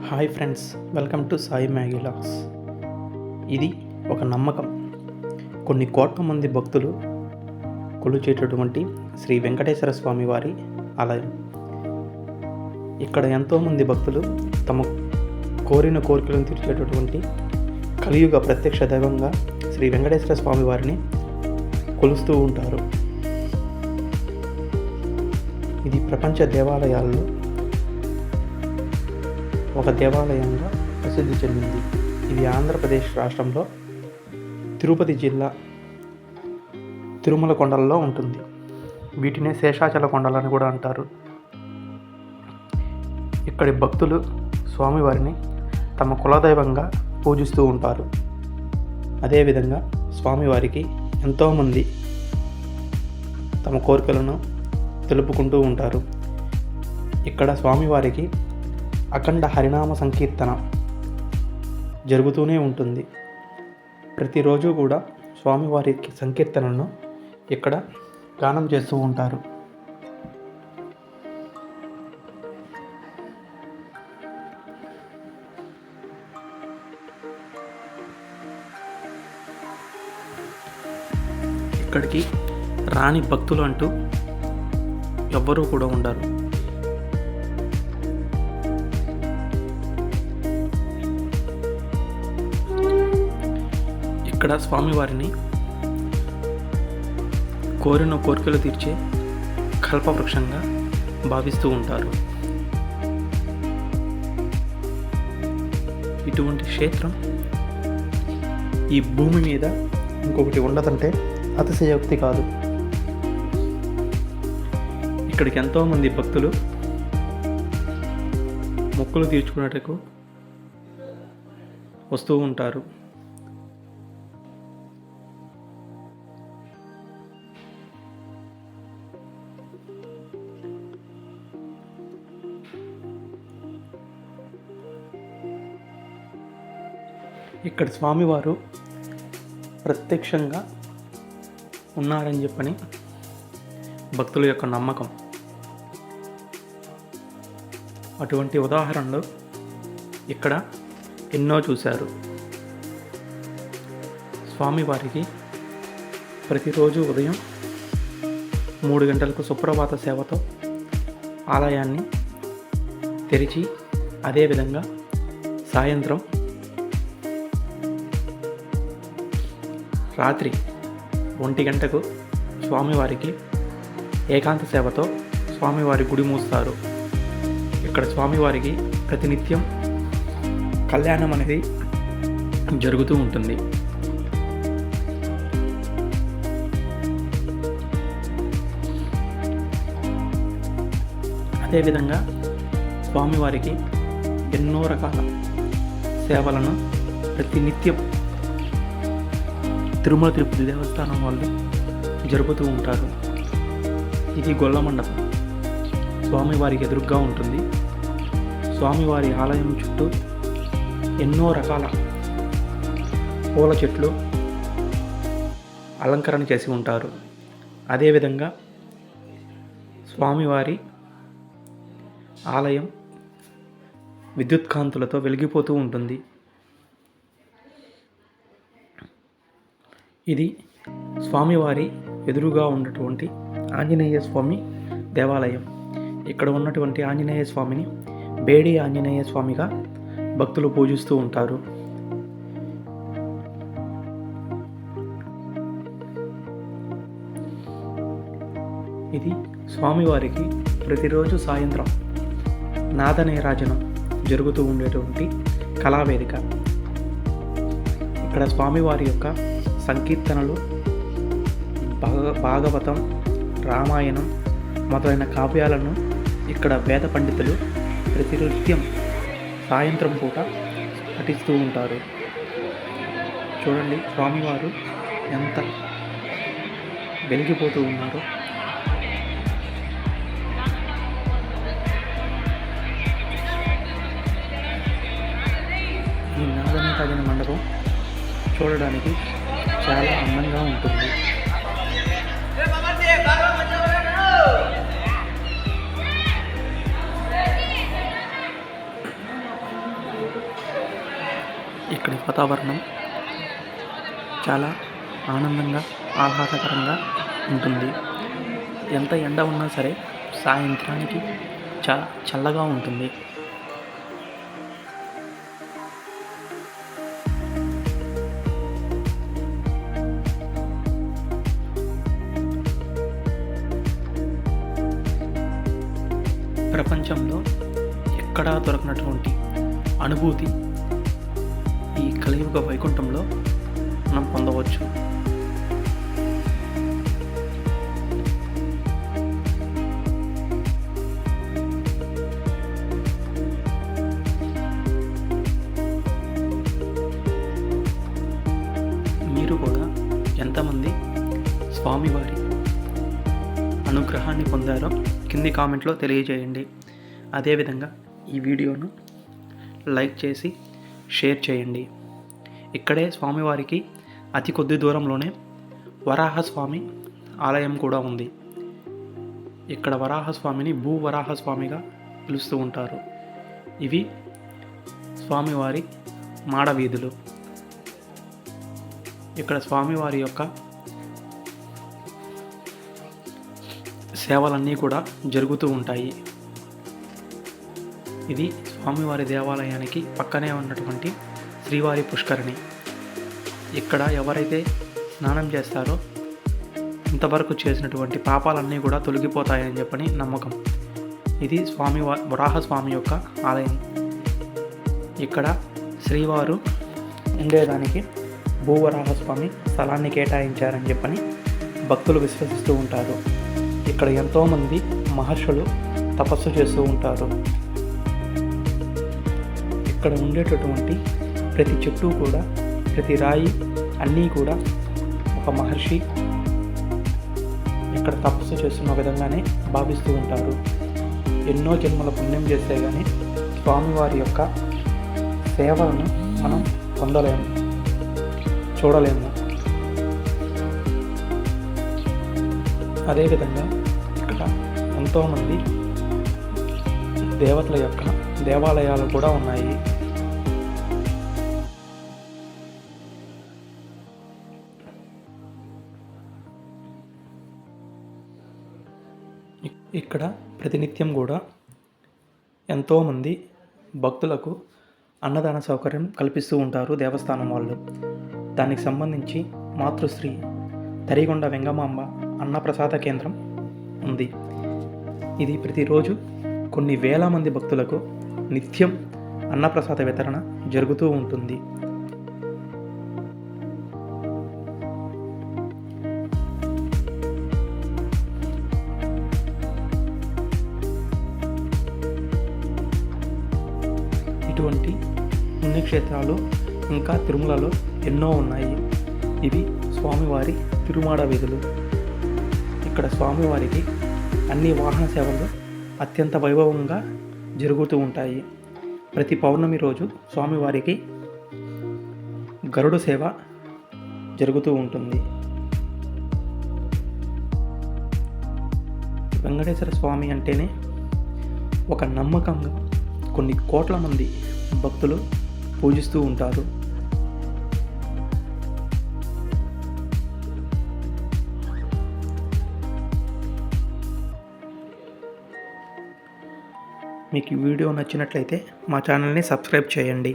Hi friends, welcome to Sai Maggie logs. ఇది ఒక నమ్మకం. కొన్ని కోట్ల మంది భక్తులు కొలుచేటటువంటి శ్రీ వెంకటేశ్వర స్వామి వారి ఆలయం. ఇక్కడ ఎంతోమంది భక్తులు తమ కోరిన కోరికలను తీర్చేటటువంటి కలియుగ ప్రత్యక్ష దైవంగా శ్రీ వెంకటేశ్వర స్వామి వారిని కొలుస్తూ ఉంటారు. ఇది ప్రపంచ దేవాలయాల్లో ఒక దేవాలయంగా ప్రసిద్ధి చెందింది. ఇది ఆంధ్రప్రదేశ్ రాష్ట్రంలో తిరుపతి జిల్లా తిరుమల కొండలలో ఉంటుంది. వీటినే శేషాచల కొండలని కూడా అంటారు. ఇక్కడి భక్తులు స్వామివారిని తమ కులదైవంగా పూజిస్తూ ఉంటారు. అదేవిధంగా స్వామివారికి ఎంతోమంది తమ కోరికలను తెలుపుకుంటూ ఉంటారు. ఇక్కడ స్వామివారికి అఖండ హరినామ సంకీర్తన జరుగుతూనే ఉంటుంది. ప్రతిరోజు కూడా స్వామివారి సంకీర్తనను ఇక్కడ గానం చేస్తూ ఉంటారు. ఇక్కడికి రాని భక్తులు అంటూ ఎవ్వరూ కూడా ఉండరు. ఇక్కడ స్వామివారిని కోరిన కోరికలు తీర్చే కల్పవృక్షంగా భావిస్తూ ఉంటారు. ఇటువంటి క్షేత్రం ఈ భూమి మీద ఇంకొకటి ఉండదంటే అతిశయోక్తి కాదు. ఇక్కడికి ఎంతోమంది భక్తులు మొక్కులు తీర్చుకున్నట్టుకు వస్తూ ఉంటారు. ఇక్కడ స్వామివారు ప్రత్యక్షంగా ఉన్నారని చెప్పని భక్తుల యొక్క నమ్మకం. అటువంటి ఉదాహరణలు ఇక్కడ ఎన్నో చూశారు. స్వామివారికి ప్రతిరోజు ఉదయం 3 గంటలకు సుప్రభాత సేవతో ఆలయాన్ని తెరిచి, అదేవిధంగా సాయంత్రం రాత్రి 1 గంటకు స్వామివారికి ఏకాంత సేవతో స్వామివారి గుడి మూస్తారు. ఇక్కడ స్వామివారికి ప్రతినిత్యం కళ్యాణం అనేది జరుగుతూ ఉంటుంది. అదేవిధంగా స్వామివారికి ఎన్నో రకాల సేవలను ప్రతినిత్యం తిరుమల తిరుపతి దేవస్థానం వాళ్ళు జరుపుతూ ఉంటారు. ఇది గొల్ల మండపం స్వామివారికి ఎదురుగా ఉంటుంది. స్వామివారి ఆలయం చుట్టూ ఎన్నో రకాల పూల చెట్లు అలంకరణ చేసి ఉంటారు. అదేవిధంగా స్వామివారి ఆలయం విద్యుత్ కాంతులతో వెలిగిపోతూ ఉంటుంది. ఇది స్వామివారి ఎదురుగా ఉన్నటువంటి ఆంజనేయ స్వామి దేవాలయం. ఇక్కడ ఉన్నటువంటి ఆంజనేయ స్వామిని బేడి ఆంజనేయ స్వామిగా భక్తులు పూజిస్తూ ఉంటారు. ఇది స్వామివారికి ప్రతిరోజు సాయంత్రం నాదనీరాజనం జరుగుతూ ఉండేటువంటి కళావేదిక. ఇక్కడ స్వామివారి యొక్క సంకీర్తనలు, భాగవతం, రామాయణం మొదలైన కావ్యాలను ఇక్కడ వేద పండితులు ప్రతినిత్యం సాయంత్రం పూట పఠిస్తూ ఉంటారు. చూడండి స్వామివారు ఎంత వెలిగిపోతూ ఉన్నారో. ఈ నాదనీరాజన మండపం చూడడానికి చాలా అందంగా ఉంటుంది. వాతావరణం చాలా ఆనందంగా ఆహ్లాదకరంగా ఉంటుంది. ఎంత ఎండ ఉన్నా సరే సాయంత్రానికి చాలా చల్లగా ఉంటుంది. ప్రపంచంలో ఎక్కడా దొరకనటువంటి అనుభూతి ఈ కలియుగ వైకుంఠంలో మనం పొందవచ్చు. మీరు కూడా ఎంతమంది స్వామివారి అనుగ్రహాన్ని పొందారో కింది కామెంట్లో తెలియజేయండి. అదేవిధంగా ఈ వీడియోను లైక్ చేసి షేర్ చేయండి. ఇక్కడే స్వామివారికి అతి కొద్ది దూరంలోనే వరాహస్వామి ఆలయం కూడా ఉంది. ఇక్కడ వరాహస్వామిని భూవరాహస్వామిగా పిలుస్తూ ఉంటారు. ఇవి స్వామివారి మాడవీధులు. ఇక్కడ స్వామివారి యొక్క సేవలన్నీ కూడా జరుగుతూ ఉంటాయి. ఇది స్వామివారి దేవాలయానికి పక్కనే ఉన్నటువంటి శ్రీవారి పుష్కరిణి. ఇక్కడ ఎవరైతే స్నానం చేస్తారో ఇంతవరకు చేసినటువంటి పాపాలన్నీ కూడా తొలగిపోతాయని చెప్పని నమ్మకం. ఇది వరాహస్వామి యొక్క ఆలయం. ఇక్కడ శ్రీవారు ఉండేదానికి భూవరాహస్వామి స్థలాన్ని కేటాయించారని చెప్పని భక్తులు విశ్వసిస్తూ ఉంటారు. ఇక్కడ ఎంతోమంది మహర్షులు తపస్సు చేస్తూ ఉంటారు. ఇక్కడ ఉండేటటువంటి ప్రతి చెట్టు కూడా, ప్రతి రాయి అన్నీ కూడా ఒక మహర్షి ఇక్కడ తపస్సు చేస్తున్న విధంగానే భావిస్తూ ఉంటారు. ఎన్నో జన్మల పుణ్యం చేస్తే కానీ స్వామివారి యొక్క సేవలను మనం పొందలేము, చూడలేము. అదేవిధంగా ఇక్కడ ఎంతోమంది దేవతల యొక్క దేవాలయాలు కూడా ఉన్నాయి. ఇక్కడ ప్రతినిత్యం కూడా ఎంతోమంది భక్తులకు అన్నదాన సౌకర్యం కల్పిస్తూ ఉంటారు దేవస్థానం వాళ్ళు. దానికి సంబంధించి మాతృశ్రీ తరిగొండ వెంగమాంబ అన్నప్రసాద కేంద్రం ఉంది. ఇది ప్రతిరోజు కొన్ని వేల మంది భక్తులకు నిత్యం అన్నప్రసాద వితరణ జరుగుతూ ఉంటుంది. ఇటువంటి పుణ్యక్షేత్రాలు ఇంకా తిరుమలలో ఎన్నో ఉన్నాయి. ఇవి స్వామివారి తిరుమాడ వీధులు. ఇక్కడ స్వామివారికి అన్ని వాహన సేవలు అత్యంత వైభవంగా జరుగుతూ ఉంటాయి. ప్రతి పౌర్ణమి రోజు స్వామివారికి గరుడ సేవ జరుగుతూ ఉంటుంది. వెంకటేశ్వర స్వామి అంటేనే ఒక నమ్మకంగా కొన్ని కోట్ల మంది భక్తులు పూజిస్తూ ఉంటారు. మీకు ఈ వీడియో నచ్చినట్లయితే మా ఛానల్ని సబ్స్క్రైబ్ చేయండి.